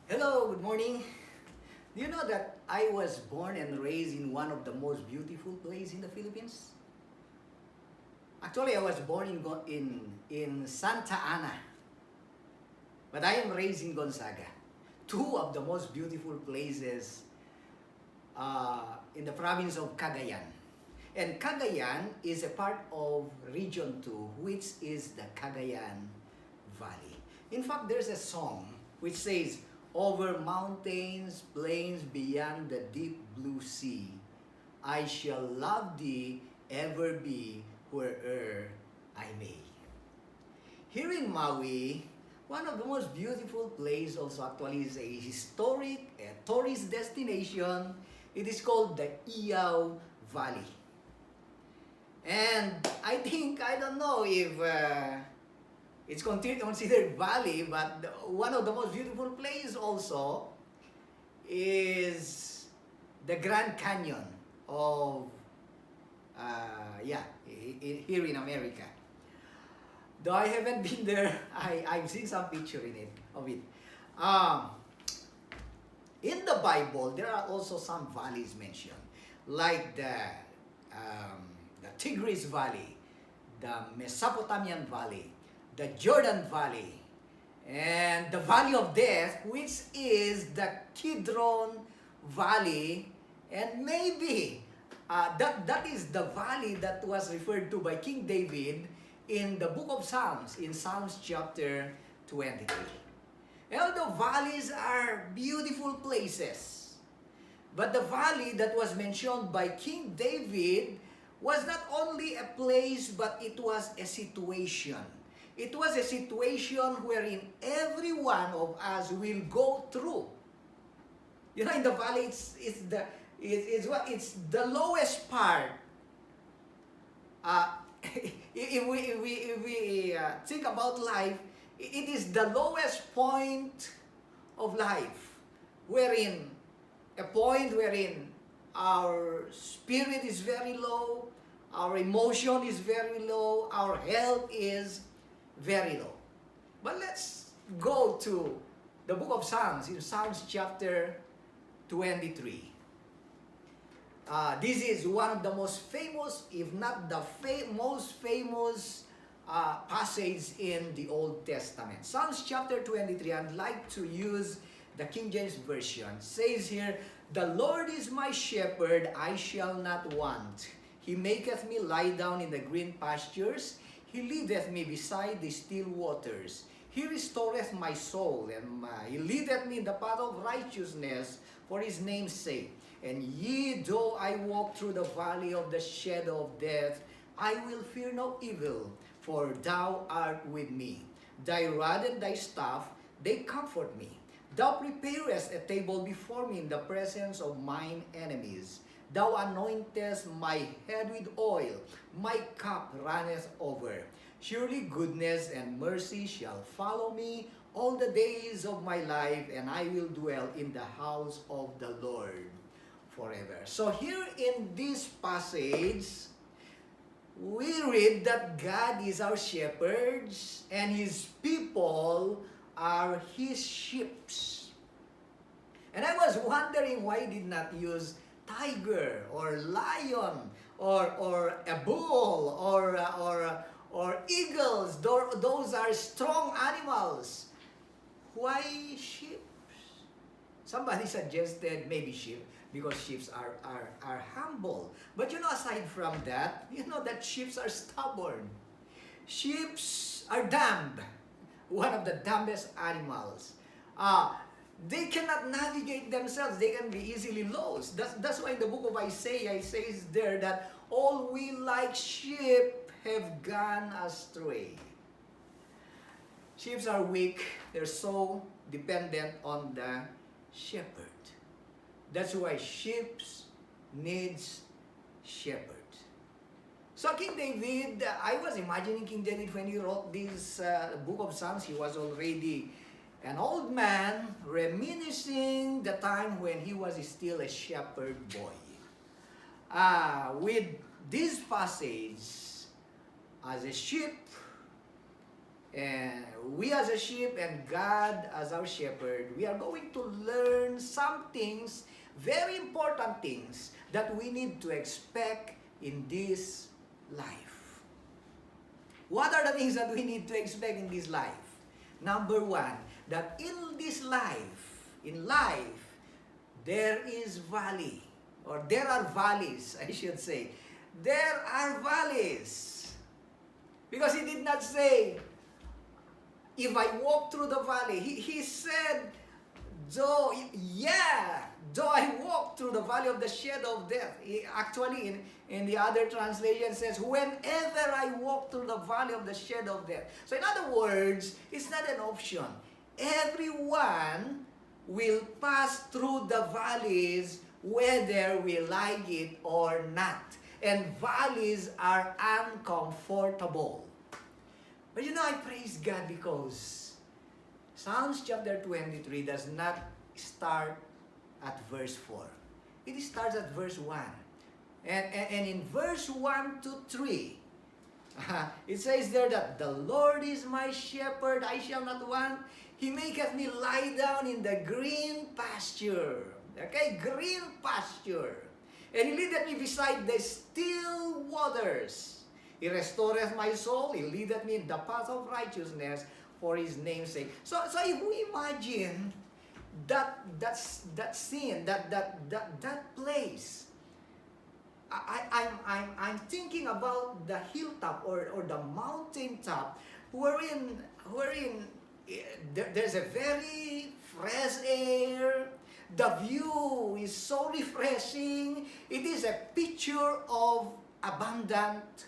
Hello, good morning. Do you know that I was born and raised in one of the most beautiful places in the Philippines? Actually, I was born in Santa Ana, but I am raised in Gonzaga, two of the most beautiful places in the province of Cagayan. And Cagayan is a part of Region 2, which is the Cagayan Valley. In fact, there's a song which says, "Over mountains, plains, beyond the deep blue sea, I shall love thee, ever be, where'er I may." Here in Maui, one of the most beautiful places also actually is a historic tourist destination. It is called the Iao Valley. And I don't know if it's considered valley, but one of the most beautiful places also is the Grand Canyon of, here in America. Though I haven't been there, I've seen some picture of it. Um, in the Bible, there are also some valleys mentioned, like the Tigris Valley, the Mesopotamian Valley, the Jordan Valley, and the Valley of Death, which is the Kidron Valley, and maybe that is the valley that was referred to by King David in the book of Psalms, in Psalms chapter 23. And all the valleys are beautiful places. But the valley that was mentioned by King David was not only a place, but it was a situation. It was a situation wherein every one of us will go through. You know, in the valley, it's the lowest part. Uh, if we think about life, it is the lowest point of life, wherein a point wherein our spirit is very low, our emotion is very low, our health is very low. But let's go to the book of Psalms, in Psalms chapter 23. This is one of the most famous, if not the most famous passage in the Old Testament. Psalms chapter 23, I'd like to use the King James Version. It says here, "The Lord is my shepherd, I shall not want. He maketh me lie down in the green pastures. He leadeth me beside the still waters. He restoreth my soul, and he leadeth me in the path of righteousness for his name's sake. And ye, though I walk through the valley of the shadow of death, I will fear no evil, for thou art with me. Thy rod and thy staff, they comfort me. Thou preparest a table before me in the presence of mine enemies. Thou anointest my head with oil, my cup runneth over. Surely goodness and mercy shall follow me all the days of my life, and I will dwell in the house of the Lord forever." So here in this passage, we read that God is our shepherd and his people are his sheep. And I was wondering why he did not use tiger or lion or a bull or eagles. Those are strong animals. Why sheep? Somebody suggested maybe sheep because sheep are humble. But you know, aside from that, you know that sheep are stubborn. Sheep are dumb. One of the dumbest animals. They cannot navigate themselves. They can be easily lost. That's why in the book of Isaiah, it says there that all we like sheep have gone astray. Sheep are weak. They're so dependent on the shepherd. That's why sheep needs shepherd. So King David, I was imagining King David when he wrote this book of Psalms, he was already an old man reminiscing the time when he was still a shepherd boy. With this passage, as a sheep, And we as a sheep and God as our shepherd, we are going to learn some things, very important things, that we need to expect in this life. What are the things that we need to expect in this life? Number one, that in this life, there is valley, or there are valleys, I should say. There are valleys. Because he did not say, if I walk through the valley. He said, though I walk through the valley of the shadow of death. Actually, in the other translation says, whenever I walk through the valley of the shadow of death. So in other words, it's not an option. Everyone will pass through the valleys whether we like it or not. And valleys are uncomfortable. But I praise God because Psalms chapter 23 does not start at verse 4. It starts at verse 1. And in verse 1 to 3, it says there that the Lord is my shepherd, I shall not want. He maketh me lie down in the green pasture. Okay, green pasture. And he leadeth me beside the still waters. He restoreth my soul. He leadeth me in the path of righteousness for his name's sake. So if we imagine that scene, that place, I'm thinking about the hilltop or the mountaintop, wherein there's a very fresh air. The view is so refreshing. It is a picture of abundant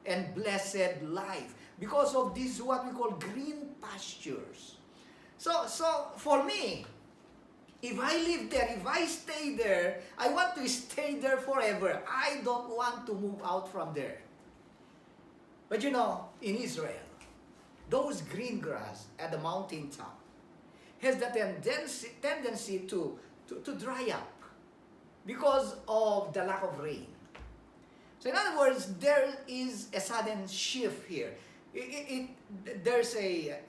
and blessed life because of this what we call green pastures. So for me, if I live there, if I stay there, I want to stay there forever. I don't want to move out from there. But in Israel, those green grass at the mountaintop has the tendency to dry up because of the lack of rain. So in other words, there is a sudden shift here. There's a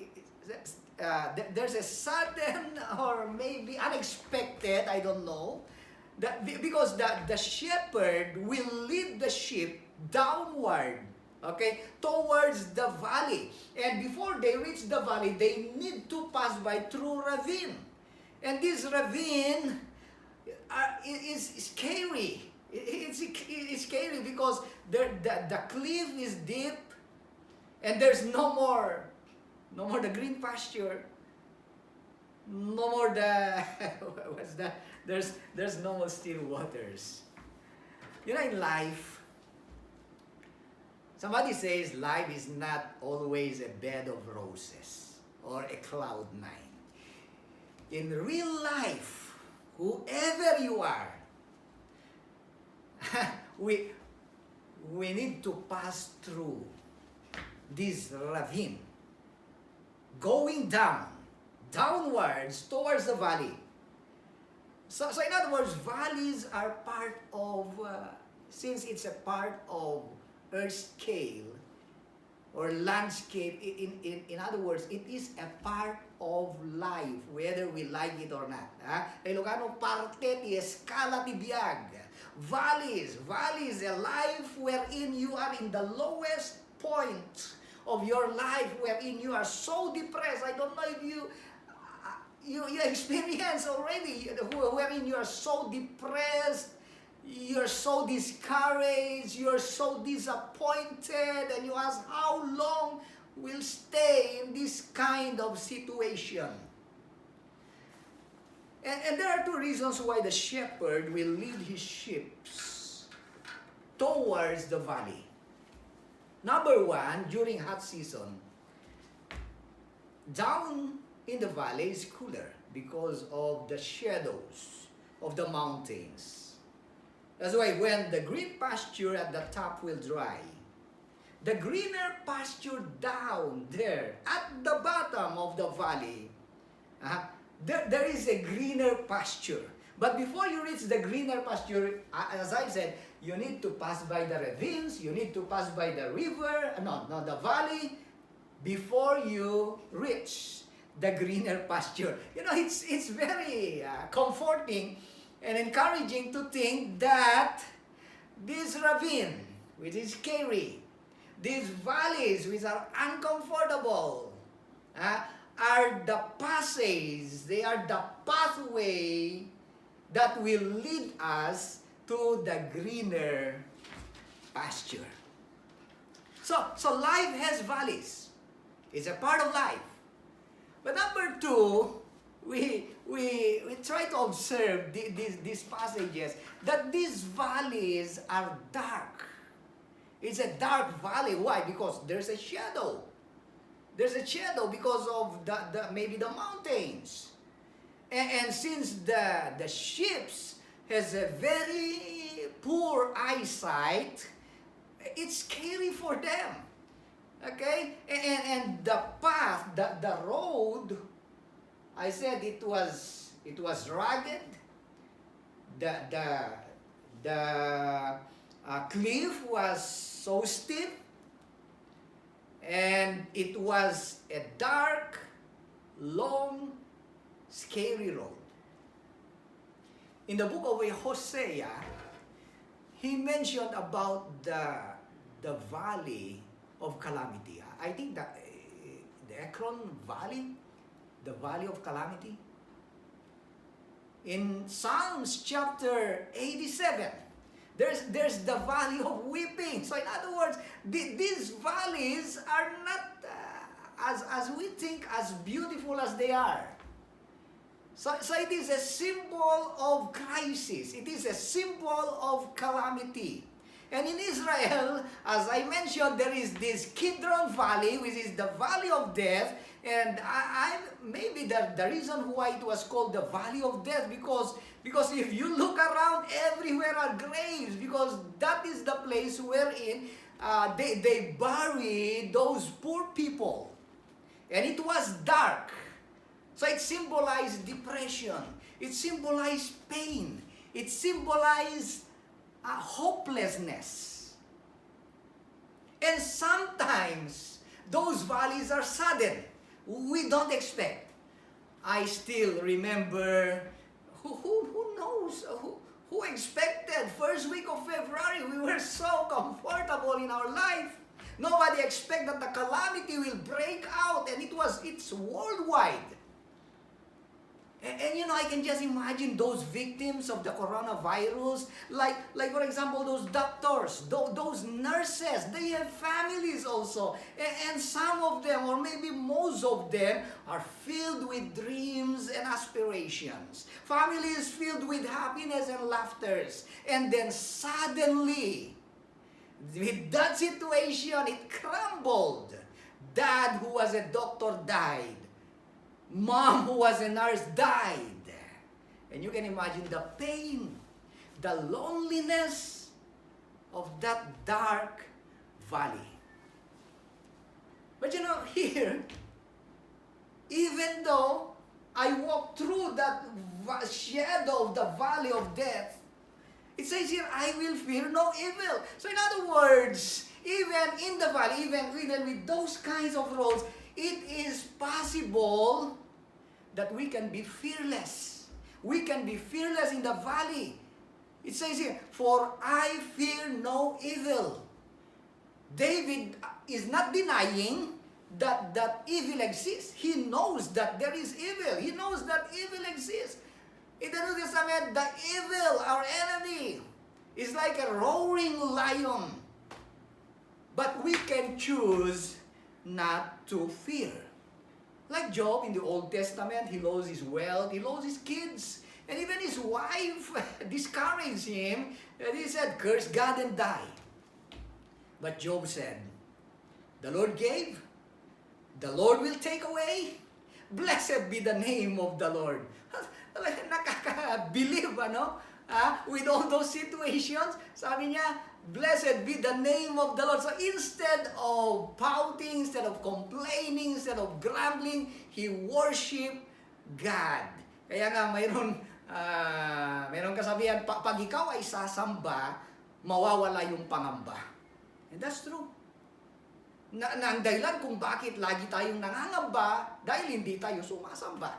sudden or maybe unexpected, I don't know, because the shepherd will lead the sheep downward, okay, towards the valley. And before they reach the valley, they need to pass by through ravine. And this ravine is scary. It's scary because the cliff is deep, and there's no more the green pasture, no more the what's that? There's no more still waters. In life, somebody says life is not always a bed of roses or a cloud nine. In real life, whoever you are, we need to pass through this ravine, going downwards towards the valley. So in other words, valleys are part of, since it's a part of earth scale or landscape, in other words, it is a part of life, whether we like it or not. Ilocano parte ti escala ti biag. Valleys, a life wherein you are in the lowest point of your life, wherein you are so depressed. I don't know if you experience already, wherein you are so depressed, you're so discouraged, you're so disappointed, and you ask, how long will stay in this kind of situation? And there are two reasons why the shepherd will lead his sheep towards the valley. Number one, during hot season, down in the valley is cooler because of the shadows of the mountains. That's why when the green pasture at the top will dry, the greener pasture down there at the bottom of the valley, there is a greener pasture. But before you reach the greener pasture, as I said, you need to pass by the ravines, you need to pass by the river, the valley, before you reach the greener pasture. You know, it's very comforting and encouraging to think that this ravine, which is scary, these valleys which are uncomfortable, are the passages, they are the pathway that will lead us to the greener pasture. So life has valleys. It's a part of life. But number two, we try to observe these passages that these valleys are dark. It's a dark valley. Why? Because there's a shadow. There's a shadow because of maybe the mountains. And since the ships has a very poor eyesight, it's scary for them. Okay? And the path, the road, I said it was rugged. The cliff was so steep, and it was a dark, long, scary road. In the book of Hosea, he mentioned about the valley of calamity. I think that the Ekron Valley, the valley of calamity. In Psalms chapter 87, there's the valley of weeping. So in other words, these valleys are not as we think as beautiful as they are. So it is a symbol of crisis. It is a symbol of calamity. And in Israel, as I mentioned, there is this Kidron Valley, which is the valley of death. And maybe the reason why it was called the valley of death, because if you look around, everywhere are graves, because that is the place wherein they bury those poor people. And it was dark. So it symbolized depression. It symbolized pain. It symbolized hopelessness. And sometimes those valleys are sudden. We don't expect. I still remember, who knows, who expected first week of February, we were so comfortable in our life. Nobody expected that the calamity will break out, and it's worldwide. And you know, I can just imagine those victims of the coronavirus, like for example, those doctors, those nurses, they have families also. And some of them, or maybe most of them, are filled with dreams and aspirations. Families filled with happiness and laughters. And then suddenly, with that situation, it crumbled. Dad, who was a doctor, died. Mom, who was a nurse, died. And you can imagine the pain, the loneliness of that dark valley. But you know, here, even though I walk through that shadow of the valley of death, it says here, I will fear no evil. So in other words, even in the valley, even with those kinds of roads, it is possible that we can be fearless. We can be fearless in the valley. It says here, for I fear no evil. David is not denying that evil exists. He knows that there is evil. He knows that evil exists. In the New Testament, the evil, our enemy, is like a roaring lion. But we can choose not to fear. Like Job in the Old Testament, he lost his wealth, he lost his kids, and even his wife discouraged him, and he said, curse God and die. But Job said, the Lord gave, the Lord will take away. Blessed be the name of the Lord. Nakaka-believe, ano? With all those situations, sabi niya, blessed be the name of the Lord. So instead of pouting, instead of complaining, instead of grumbling, he worshiped God. Kaya nga mayroon kasabihan, pag ikaw ay sasamba, mawawala yung pangamba. And that's true. na ang dahilan kung bakit lagi tayong nangangamba dahil hindi tayo sumasamba.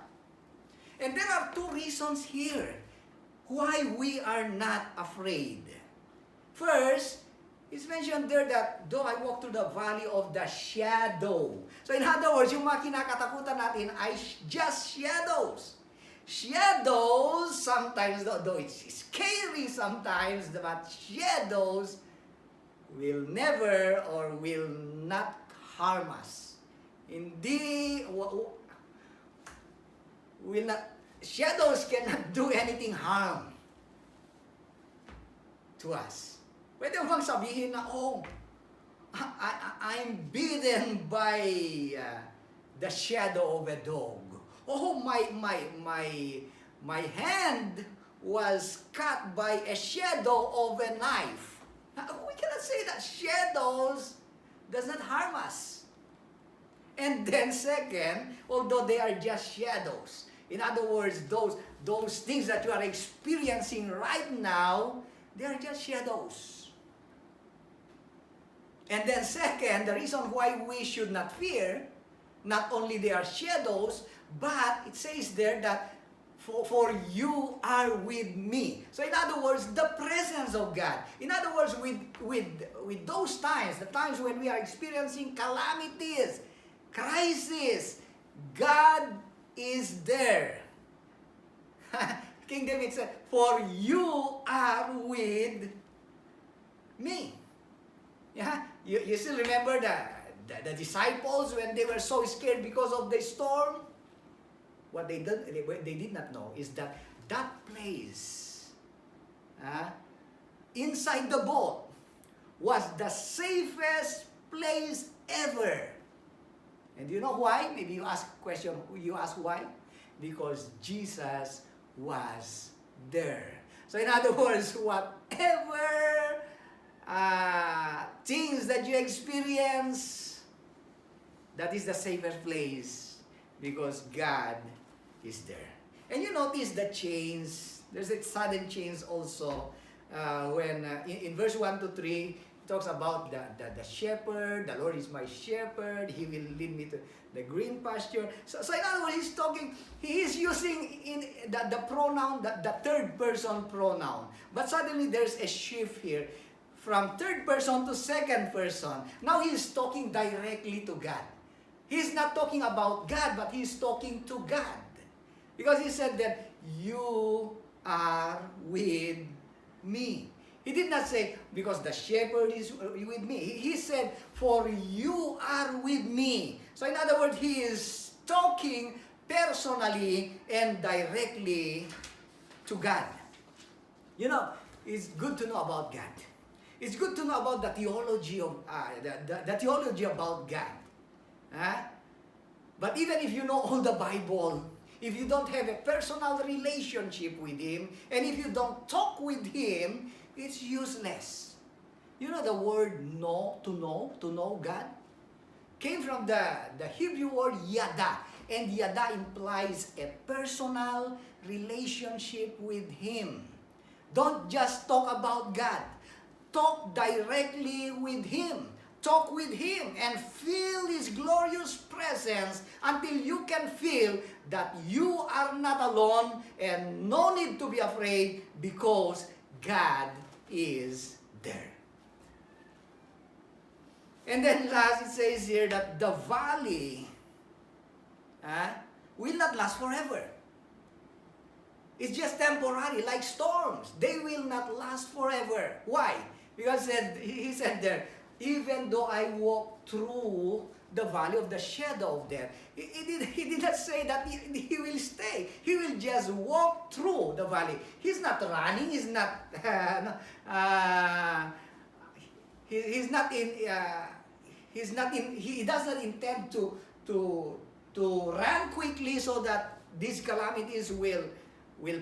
And there are two reasons here why we are not afraid. First, it's mentioned there that though I walk through the valley of the shadow. So in other words, yung mga kinakatakutan natin ay just shadows. Shadows, sometimes, though it's scary sometimes, but shadows will never or will not harm us. Hindi, will not, shadows cannot do anything harm to us. Pwede mo bang sabihin na, I'm bitten by the shadow of a dog. My hand was cut by a shadow of a knife. We cannot say that shadows does not harm us. And then second, although they are just shadows, in other words, those things that you are experiencing right now, they are just shadows. And then second, the reason why we should not fear, not only they are shadows, but it says there that for you are with me. So in other words, the presence of God. In other words, with those times, the times when we are experiencing calamities, crisis, God is there. King David said, for you are with me. Yeah? You still remember the disciples when they were so scared because of the storm? What they did not know is that place inside the boat was the safest place ever. And do you know why? Maybe you ask why? Because Jesus was there. So in other words, whatever things that you experience, that is the safest place because God is there. And you notice the chains. There's a sudden change also when in verse 1 to 3, it talks about the shepherd. The Lord is my shepherd. He will lead me to the green pasture. So in other words, he is using in the pronoun, the third person pronoun. But suddenly there's a shift here from third person to second person. Now he is talking directly to God. He's not talking about God, but he's talking to God. Because he said that you are with me. He did not say, because the shepherd is with me. He said, for you are with me. So in other words, he is talking personally and directly to God. You know, it's good to know about God. It's good to know about the theology of the theology about God. But even if you know all the Bible, if you don't have a personal relationship with Him, and if you don't talk with Him, it's useless. You know the word to know God, came from the Hebrew word yada. And yada implies a personal relationship with Him. Don't just talk about God. Talk directly with Him. Talk with Him and feel His glorious presence until you can feel that you are not alone and no need to be afraid because God is there. And then last it says here that the valley will not last forever. It's just temporary, like storms. They will not last forever. Why? Because he said there, even though I walk through the valley of the shadow of death, he did not say that he will stay. He will just walk through the valley. He's not running. He's not. He's not in. He's not in. He does not intend to run quickly so that these calamities will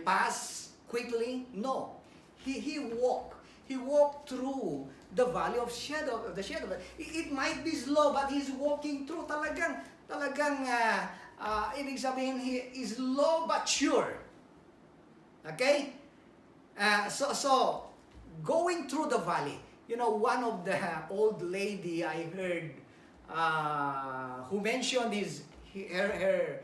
pass quickly. No, he walked through the valley of the shadow. It might be slow, but he's walking through. Talagang, ibig sabihin, he is slow but sure. Okay? So, going through the valley. You know, one of the old lady I heard who mentioned her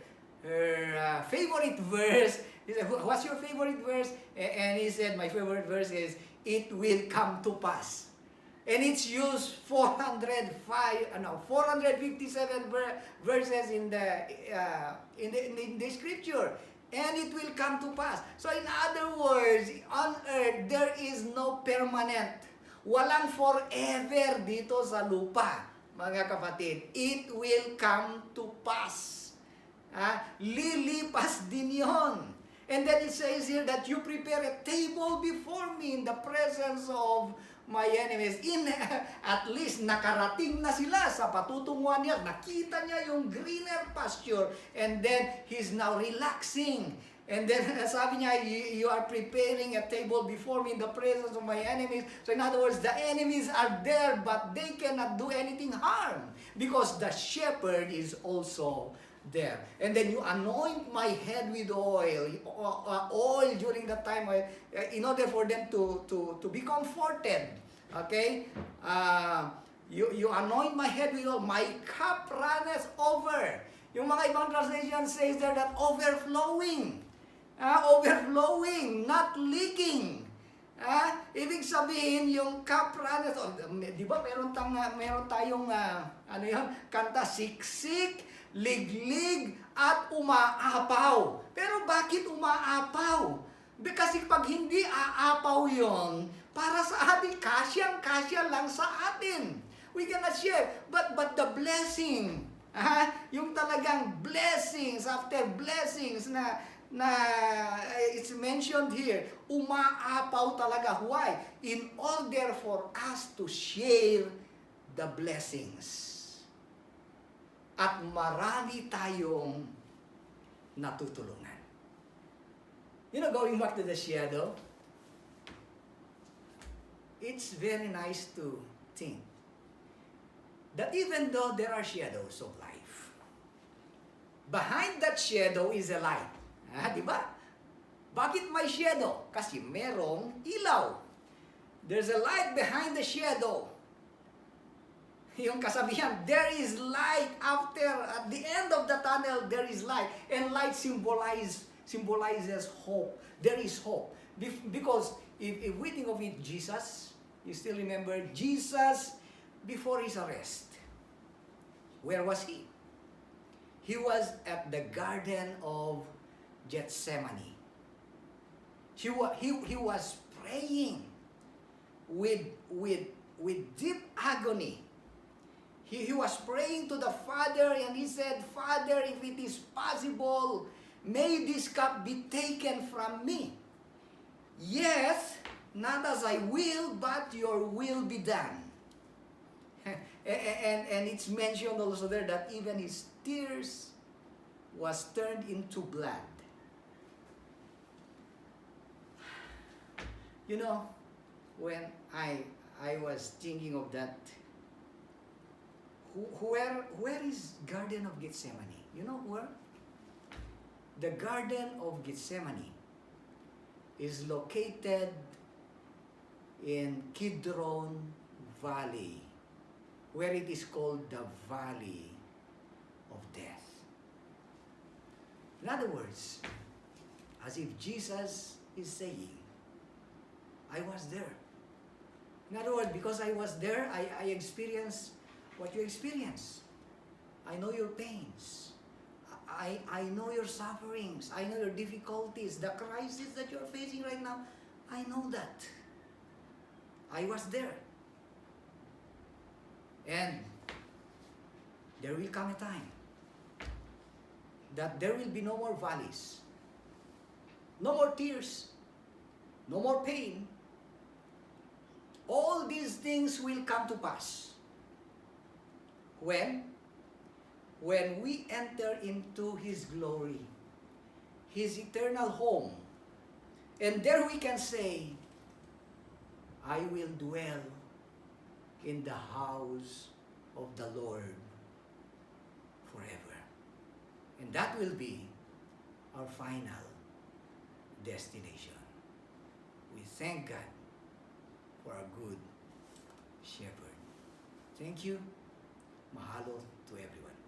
favorite verse. He said, "What's your favorite verse?" And he said, "My favorite verse is, 'It will come to pass.'" And it's used 457 verses in the scripture. And it will come to pass. So in other words, on earth, there is no permanent. Walang forever dito sa lupa, mga kapatid. It will come to pass. Lilipas din yon. And then it says here that you prepare a table before me in the presence of my enemies. At least nakarating na sila sa patutunguhan niya. Nakita niya yung greener pasture. And then he's now relaxing. And then sabi niya, you are preparing a table before me in the presence of my enemies. So in other words, the enemies are there, but they cannot do anything harm. Because the shepherd is also there. And then you anoint my head with oil during that time, in order for them to be comforted. Okay? You anoint my head with oil, my cup runneth over. Yung mga ibang translation says there that overflowing. Overflowing, not leaking. Ibig sabihin, yung cup runneth over. Di ba meron tayong kanta, siksik, liglig, at umaapaw. Pero bakit umaapaw? Kasi pag hindi aapaw yon, para sa atin, kasyang-kasya lang sa atin. We cannot share. But the blessing, yung talagang blessings after blessings na it's mentioned here, umaapaw talaga. Why? In order for us to share the blessings. At marami tayong natutulungan. Going back to the shadow, it's very nice to think that even though there are shadows of life, behind that shadow is a light. Di ba? Bakit may shadow? Kasi merong ilaw. There's a light behind the shadow. Yung kasabihan, there is light at the end of the tunnel, there is light. And light symbolizes hope. There is hope. Because if we think of it, Jesus, you still remember Jesus before his arrest. Where was he? He was at the Garden of Gethsemane. He was praying with deep agony. He was praying to the Father, and he said, "Father, if it is possible, may this cup be taken from me. Yes, not as I will, but your will be done." And it's mentioned also there that even his tears was turned into blood. When I was thinking of that, where is Garden of Gethsemane? You know where? The Garden of Gethsemane is located in Kidron Valley, where it is called the Valley of Death. In other words, as if Jesus is saying, I was there. In other words, because I was there, I experienced what you experience. I know your pains. I know your sufferings. I know your difficulties. The crisis that you're facing right now, I know that. I was there. And there will come a time that there will be no more valleys, no more tears, no more pain. All these things will come to pass. When we enter into His glory, His eternal home, and there we can say, I will dwell in the house of the Lord forever. And that will be our final destination. We thank God for our good shepherd. Thank you. mahalo to everyone.